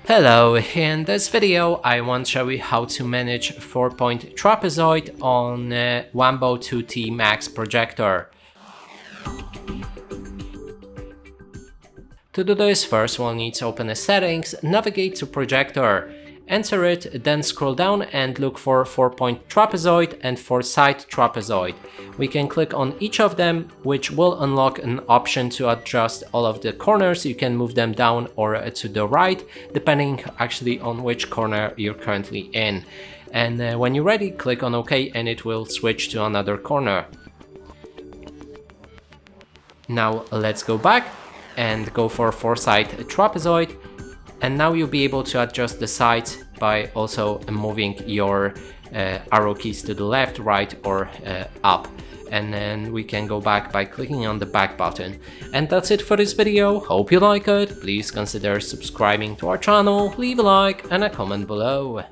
Hello, in this video I want to show you how to manage 4-point trapezoid on WANBO T2 Max projector. To do this, first we'll need to open the settings, navigate to projector, enter it, then scroll down and look for 4-point trapezoid and 4-side trapezoid. We can click on each of them, which will unlock an option to adjust all of the corners. You can move them down or to the right, depending actually on which corner you're currently in. And when you're ready, click on OK and it will switch to another corner. Now let's go back and go for 4-side trapezoid. And now you'll be able to adjust the sides by also moving your arrow keys to the left, right or up. And then we can go back by clicking on the back button. And that's it for this video. Hope you like it. Please consider subscribing to our channel, leave a like and a comment below.